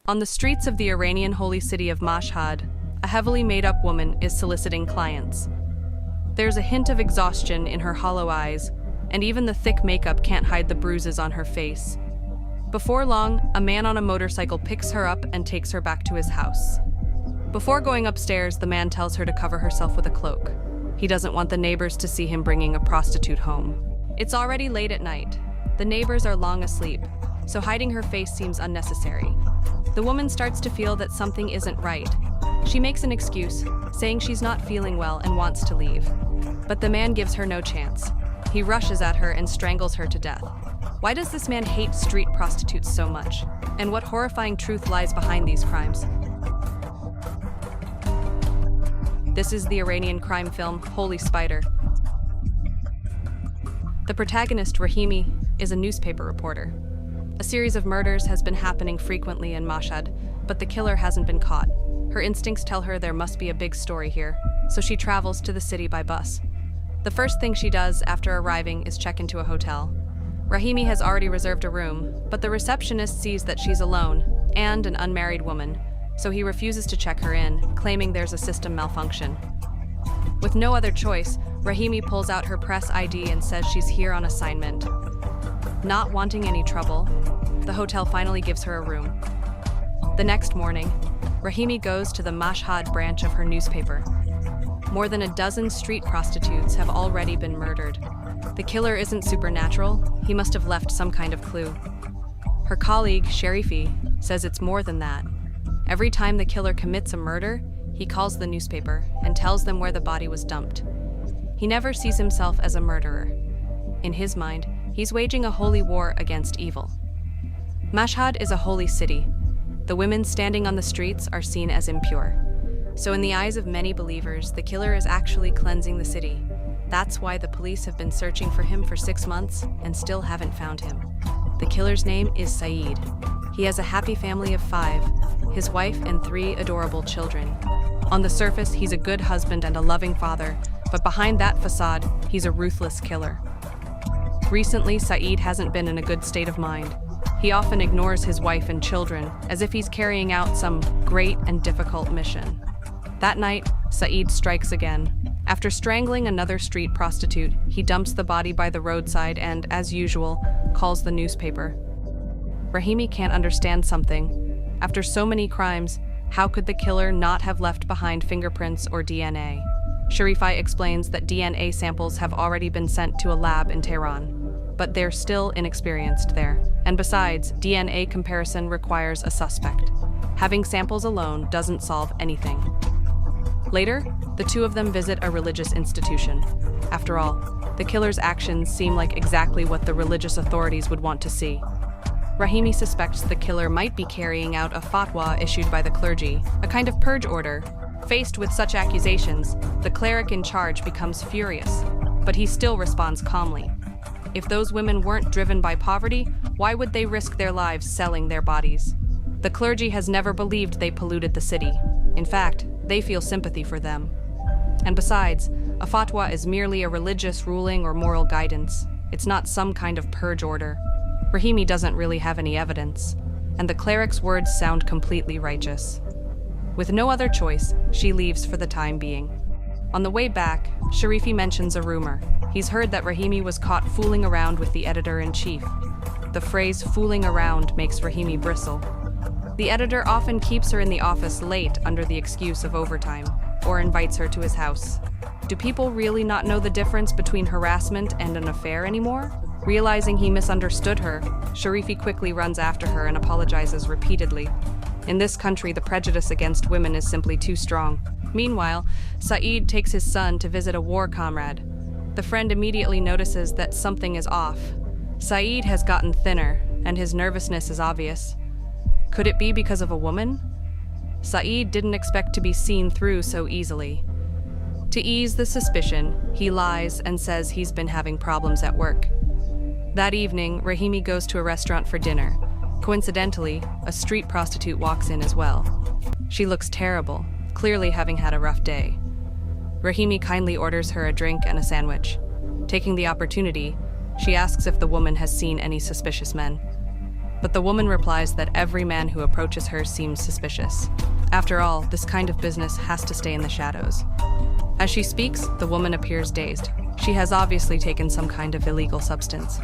On the streets of the Iranian holy city of Mashhad, a heavily made-up woman is soliciting clients. There's a hint of exhaustion in her hollow eyes, and even the thick makeup can't hide the bruises on her face. Before long, a man on a motorcycle picks her up and takes her back to his house. Before going upstairs, the man tells her to cover herself with a cloak. He doesn't want the neighbors to see him bringing a prostitute home. It's already late at night. The neighbors are long asleep, so hiding her face seems unnecessary. The woman starts to feel that something isn't right. She makes an excuse, saying she's not feeling well and wants to leave. But the man gives her no chance. He rushes at her and strangles her to death. Why does this man hate street prostitutes so much? And what horrifying truth lies behind these crimes? This is the Iranian crime film Holy Spider. The protagonist, Rahimi, is a newspaper reporter. A series of murders has been happening frequently in Mashhad, but the killer hasn't been caught. Her instincts tell her there must be a big story here, so she travels to the city by bus. The first thing she does after arriving is check into a hotel. Rahimi has already reserved a room, but the receptionist sees that she's alone and an unmarried woman, so he refuses to check her in, claiming there's a system malfunction. With no other choice, Rahimi pulls out her press ID and says she's here on assignment. Not wanting any trouble, the hotel finally gives her a room. The next morning, Rahimi goes to the Mashhad branch of her newspaper. More than a dozen street prostitutes have already been murdered. The killer isn't supernatural, he must have left some kind of clue. Her colleague, Sharifi, says it's more than that. Every time the killer commits a murder, he calls the newspaper and tells them where the body was dumped. He never sees himself as a murderer. In his mind, he's waging a holy war against evil. Mashhad is a holy city. The women standing on the streets are seen as impure. So in the eyes of many believers, the killer is actually cleansing the city. That's why the police have been searching for him for 6 months and still haven't found him. The killer's name is Saeed. He has a happy family of 5, his wife and 3 adorable children. On the surface, he's a good husband and a loving father, but behind that facade, he's a ruthless killer. Recently, Saeed hasn't been in a good state of mind. He often ignores his wife and children, as if he's carrying out some great and difficult mission. That night, Saeed strikes again. After strangling another street prostitute, he dumps the body by the roadside and, as usual, calls the newspaper. Rahimi can't understand something. After so many crimes, how could the killer not have left behind fingerprints or DNA? Sharifi explains that DNA samples have already been sent to a lab in Tehran, but they're still inexperienced there. And besides, DNA comparison requires a suspect. Having samples alone doesn't solve anything. Later, the two of them visit a religious institution. After all, the killer's actions seem like exactly what the religious authorities would want to see. Rahimi suspects the killer might be carrying out a fatwa issued by the clergy, a kind of purge order. Faced with such accusations, the cleric in charge becomes furious, but he still responds calmly. If those women weren't driven by poverty, why would they risk their lives selling their bodies? The clergy has never believed they polluted the city. In fact, they feel sympathy for them. And besides, a fatwa is merely a religious ruling or moral guidance. It's not some kind of purge order. Rahimi doesn't really have any evidence, and the cleric's words sound completely righteous. With no other choice, she leaves for the time being. On the way back, Sharifi mentions a rumor. He's heard that Rahimi was caught fooling around with the editor-in-chief. The phrase "fooling around" makes Rahimi bristle. The editor often keeps her in the office late under the excuse of overtime, or invites her to his house. Do people really not know the difference between harassment and an affair anymore? Realizing he misunderstood her, Sharifi quickly runs after her and apologizes repeatedly. In this country, the prejudice against women is simply too strong. Meanwhile, Saeed takes his son to visit a war comrade. The friend immediately notices that something is off. Saeed has gotten thinner, and his nervousness is obvious. Could it be because of a woman? Saeed didn't expect to be seen through so easily. To ease the suspicion, he lies and says he's been having problems at work. That evening, Rahimi goes to a restaurant for dinner. Coincidentally, a street prostitute walks in as well. She looks terrible, clearly having had a rough day. Rahimi kindly orders her a drink and a sandwich. Taking the opportunity, she asks if the woman has seen any suspicious men. but the woman replies that every man who approaches her seems suspicious. After all, this kind of business has to stay in the shadows. As she speaks, the woman appears dazed. She has obviously taken some kind of illegal substance.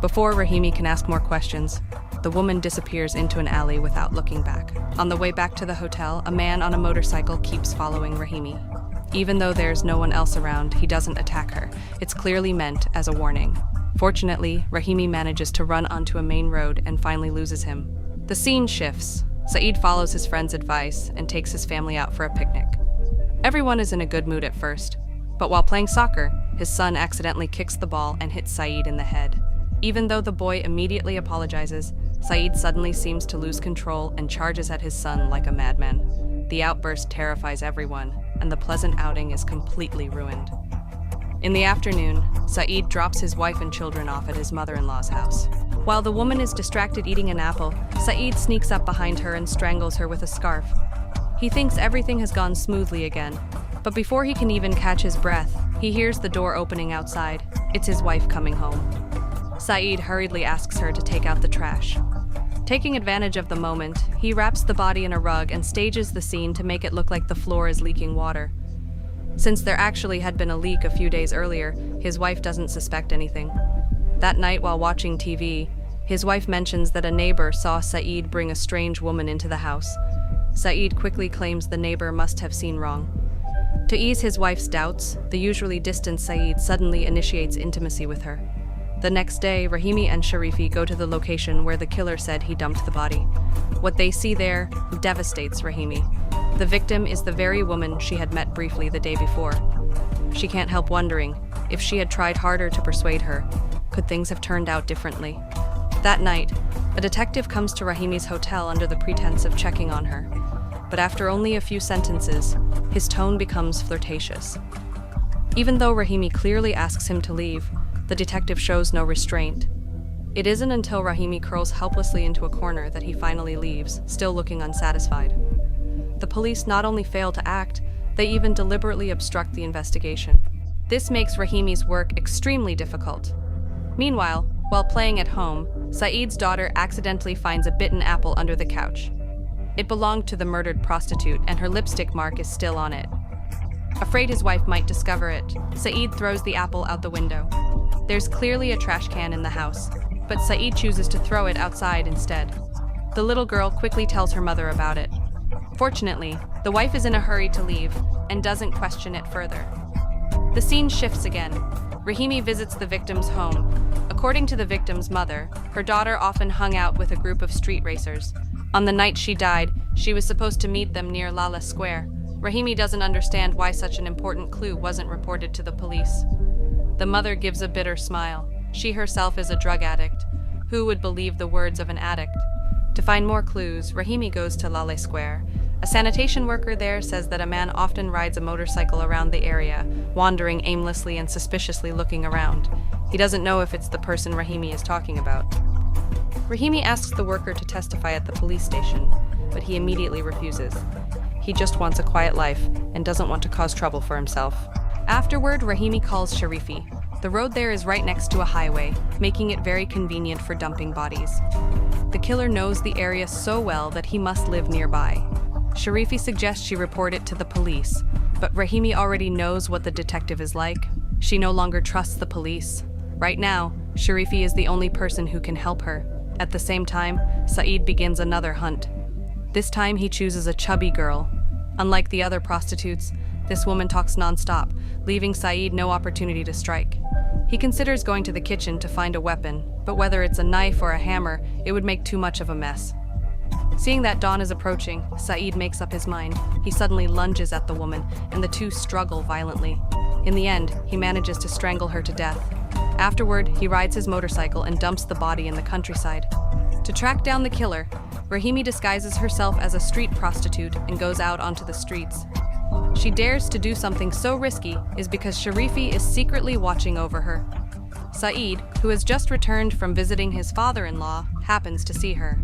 Before Rahimi can ask more questions, the woman disappears into an alley without looking back. On the way back to the hotel, a man on a motorcycle keeps following Rahimi. Even though there's no one else around, he doesn't attack her. It's clearly meant as a warning. Fortunately, Rahimi manages to run onto a main road and finally loses him. The scene shifts. Saeed follows his friend's advice and takes his family out for a picnic. Everyone is in a good mood at first, but while playing soccer, his son accidentally kicks the ball and hits Saeed in the head. Even though the boy immediately apologizes, Saeed suddenly seems to lose control and charges at his son like a madman. The outburst terrifies everyone, and the pleasant outing is completely ruined. In the afternoon, Saeed drops his wife and children off at his mother-in-law's house. While the woman is distracted eating an apple, Saeed sneaks up behind her and strangles her with a scarf. He thinks everything has gone smoothly again, but before he can even catch his breath, he hears the door opening outside. It's his wife coming home. Saeed hurriedly asks her to take out the trash. Taking advantage of the moment, he wraps the body in a rug and stages the scene to make it look like the floor is leaking water. Since there actually had been a leak a few days earlier, his wife doesn't suspect anything. That night while watching TV, his wife mentions that a neighbor saw Saeed bring a strange woman into the house. Saeed quickly claims the neighbor must have seen wrong. To ease his wife's doubts, the usually distant Saeed suddenly initiates intimacy with her. The next day, Rahimi and Sharifi go to the location where the killer said he dumped the body. What they see there devastates Rahimi. The victim is the very woman she had met briefly the day before. She can't help wondering, if she had tried harder to persuade her, could things have turned out differently? That night, a detective comes to Rahimi's hotel under the pretense of checking on her. But after only a few sentences, his tone becomes flirtatious. Even though Rahimi clearly asks him to leave, the detective shows no restraint. It isn't until Rahimi curls helplessly into a corner that he finally leaves, still looking unsatisfied. The police not only fail to act, they even deliberately obstruct the investigation. This makes Rahimi's work extremely difficult. Meanwhile, while playing at home, Saeed's daughter accidentally finds a bitten apple under the couch. It belonged to the murdered prostitute, and her lipstick mark is still on it. Afraid his wife might discover it, Saeed throws the apple out the window. There's clearly a trash can in the house, but Saeed chooses to throw it outside instead. The little girl quickly tells her mother about it. Fortunately, the wife is in a hurry to leave and doesn't question it further. The scene shifts again. Rahimi visits the victim's home. According to the victim's mother, her daughter often hung out with a group of street racers. On the night she died, she was supposed to meet them near Lala Square. Rahimi doesn't understand why such an important clue wasn't reported to the police. The mother gives a bitter smile. She herself is a drug addict. Who would believe the words of an addict? To find more clues, Rahimi goes to Lale Square. A sanitation worker there says that a man often rides a motorcycle around the area, wandering aimlessly and suspiciously looking around. He doesn't know if it's the person Rahimi is talking about. Rahimi asks the worker to testify at the police station, but he immediately refuses. He just wants a quiet life and doesn't want to cause trouble for himself. Afterward, Rahimi calls Sharifi. The road there is right next to a highway, making it very convenient for dumping bodies. The killer knows the area so well that he must live nearby. Sharifi suggests she report it to the police, but Rahimi already knows what the detective is like. She no longer trusts the police. Right now, Sharifi is the only person who can help her. At the same time, Saeed begins another hunt. This time he chooses a chubby girl. Unlike the other prostitutes, this woman talks non-stop, leaving Saeed no opportunity to strike. He considers going to the kitchen to find a weapon, but whether it's a knife or a hammer, it would make too much of a mess. Seeing that dawn is approaching, Saeed makes up his mind. He suddenly lunges at the woman, and the two struggle violently. In the end, he manages to strangle her to death. Afterward, he rides his motorcycle and dumps the body in the countryside. To track down the killer, Rahimi disguises herself as a street prostitute and goes out onto the streets. She dares to do something so risky is because Sharifi is secretly watching over her. Saeed, who has just returned from visiting his father-in-law, happens to see her.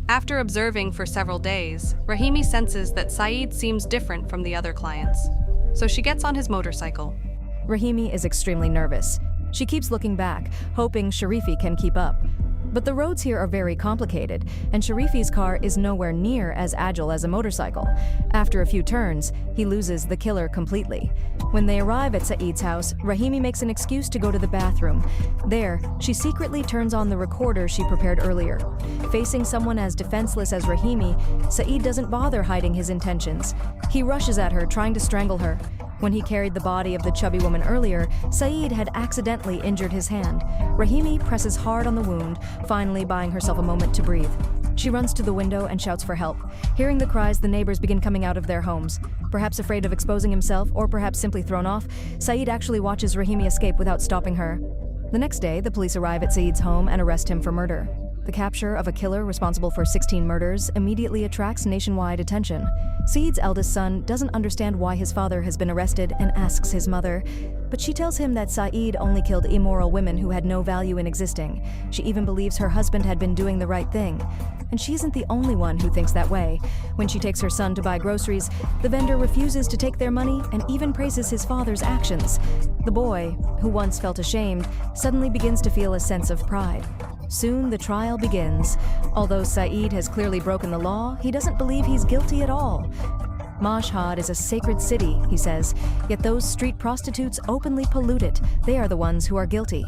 After observing for several days, Rahimi senses that Saeed seems different from the other clients. So she gets on his motorcycle. Rahimi is extremely nervous. She keeps looking back, hoping Sharifi can keep up. But the roads here are very complicated, and Sharifi's car is nowhere near as agile as a motorcycle. After a few turns, he loses the killer completely. When they arrive at Saeed's house, Rahimi makes an excuse to go to the bathroom. There, she secretly turns on the recorder she prepared earlier. Facing someone as defenseless as Rahimi, Saeed doesn't bother hiding his intentions. He rushes at her, trying to strangle her. When he carried the body of the chubby woman earlier, Saeed had accidentally injured his hand. Rahimi presses hard on the wound, finally buying herself a moment to breathe. She runs to the window and shouts for help. Hearing the cries, the neighbors begin coming out of their homes. Perhaps afraid of exposing himself, or perhaps simply thrown off, Saeed actually watches Rahimi escape without stopping her. The next day, the police arrive at Saeed's home and arrest him for murder. The capture of a killer responsible for 16 murders immediately attracts nationwide attention. Saeed's eldest son doesn't understand why his father has been arrested and asks his mother, but she tells him that Saeed only killed immoral women who had no value in existing. She even believes her husband had been doing the right thing. And she isn't the only one who thinks that way. When she takes her son to buy groceries, the vendor refuses to take their money and even praises his father's actions. The boy, who once felt ashamed, suddenly begins to feel a sense of pride. Soon the trial begins. Although Saeed has clearly broken the law, he doesn't believe he's guilty at all. Mashhad is a sacred city, he says, yet those street prostitutes openly pollute it. They are the ones who are guilty.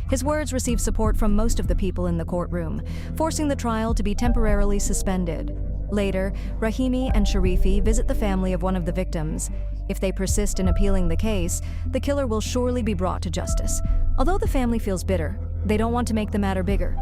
His words receive support from most of the people in the courtroom, forcing the trial to be temporarily suspended. Later, Rahimi and Sharifi visit the family of one of the victims. If they persist in appealing the case, the killer will surely be brought to justice. Although the family feels bitter, they don't want to make the matter bigger.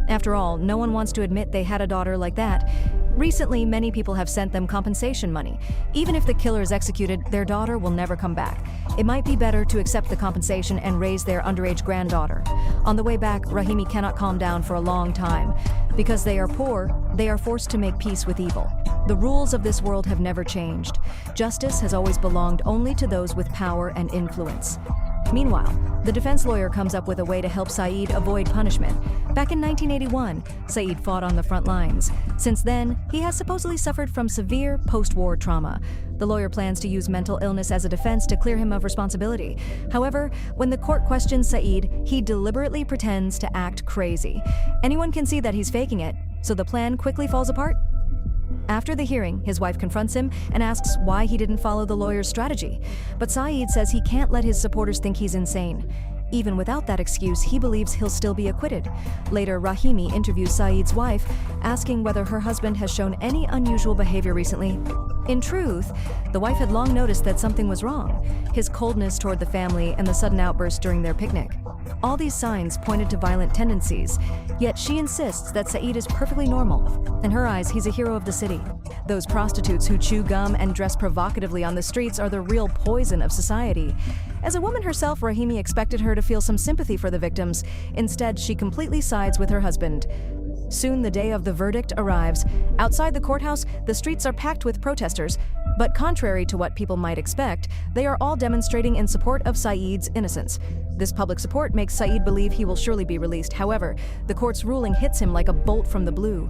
After all, no one wants to admit they had a daughter like that. Recently, many people have sent them compensation money. Even if the killer is executed, their daughter will never come back. It might be better to accept the compensation and raise their underage granddaughter. On the way back, Rahimi cannot calm down for a long time. Because they are poor, they are forced to make peace with evil. The rules of this world have never changed. Justice has always belonged only to those with power and influence. Meanwhile, the defense lawyer comes up with a way to help Saeed avoid punishment. Back in 1981, Saeed fought on the front lines. Since then, he has supposedly suffered from severe post-war trauma. The lawyer plans to use mental illness as a defense to clear him of responsibility. However, when the court questions Saeed, he deliberately pretends to act crazy. Anyone can see that he's faking it, so the plan quickly falls apart. After the hearing, his wife confronts him and asks why he didn't follow the lawyer's strategy. But Saeed says he can't let his supporters think he's insane. Even without that excuse, he believes he'll still be acquitted. Later, Rahimi interviews Saeed's wife, asking whether her husband has shown any unusual behavior recently. In truth, the wife had long noticed that something was wrong: his coldness toward the family and the sudden outburst during their picnic. All these signs pointed to violent tendencies, yet she insists that Saeed is perfectly normal. In her eyes, he's a hero of the city. Those prostitutes who chew gum and dress provocatively on the streets are the real poison of society. As a woman herself, Rahimi expected her to feel some sympathy for the victims. Instead, she completely sides with her husband. Soon the day of the verdict arrives. Outside the courthouse, the streets are packed with protesters. But contrary to what people might expect, they are all demonstrating in support of Saeed's innocence. This public support makes Saeed believe he will surely be released. However, the court's ruling hits him like a bolt from the blue.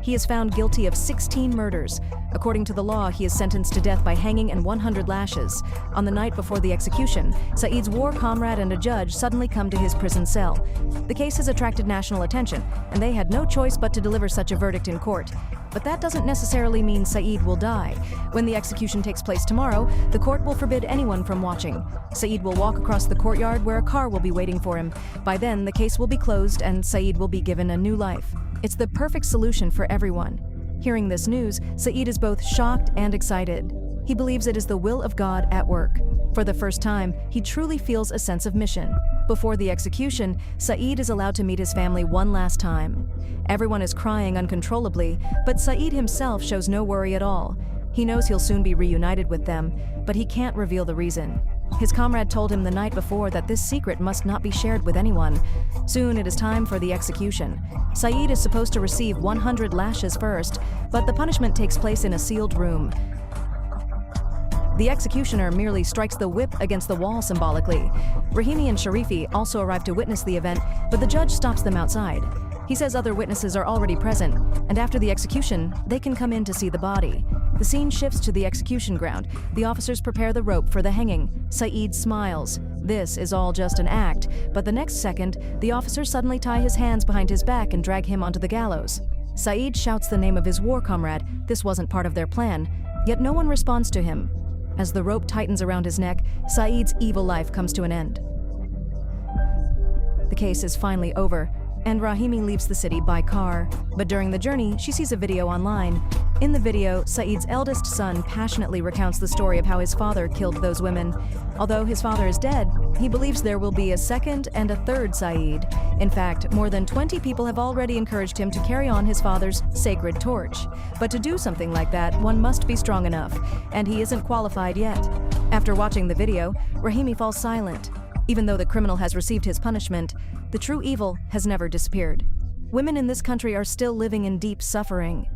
He is found guilty of 16 murders. According to the law, he is sentenced to death by hanging and 100 lashes. On the night before the execution, Saeed's war comrade and a judge suddenly come to his prison cell. The case has attracted national attention, and they had no choice but to deliver such a verdict in court. But that doesn't necessarily mean Saeed will die. When the execution takes place tomorrow, the court will forbid anyone from watching. Saeed will walk across the courtyard where a car will be waiting for him. By then, the case will be closed and Saeed will be given a new life. It's the perfect solution for everyone. Hearing this news, Saeed is both shocked and excited. He believes it is the will of God at work. For the first time, he truly feels a sense of mission. Before the execution, Saeed is allowed to meet his family one last time. Everyone is crying uncontrollably, but Saeed himself shows no worry at all. He knows he'll soon be reunited with them, but he can't reveal the reason. His comrade told him the night before that this secret must not be shared with anyone. Soon it is time for the execution. Saeed is supposed to receive 100 lashes first, but the punishment takes place in a sealed room. The executioner merely strikes the whip against the wall symbolically. Rahimi and Sharifi also arrive to witness the event, but the judge stops them outside. He says other witnesses are already present, and after the execution, they can come in to see the body. The scene shifts to the execution ground. The officers prepare the rope for the hanging. Saeed smiles. this is all just an act, but the next second, the officers suddenly tie his hands behind his back and drag him onto the gallows. Saeed shouts the name of his war comrade. This wasn't part of their plan, yet no one responds to him. As the rope tightens around his neck, Saeed's evil life comes to an end. The case is finally over, and Rahimi leaves the city by car. But during the journey, she sees a video online. In the video, Saeed's eldest son passionately recounts the story of how his father killed those women. Although his father is dead, he believes there will be a second and a third Saeed. In fact, more than 20 people have already encouraged him to carry on his father's sacred torch. But to do something like that, one must be strong enough, and he isn't qualified yet. After watching the video, Rahimi falls silent. Even though the criminal has received his punishment, the true evil has never disappeared. Women in this country are still living in deep suffering.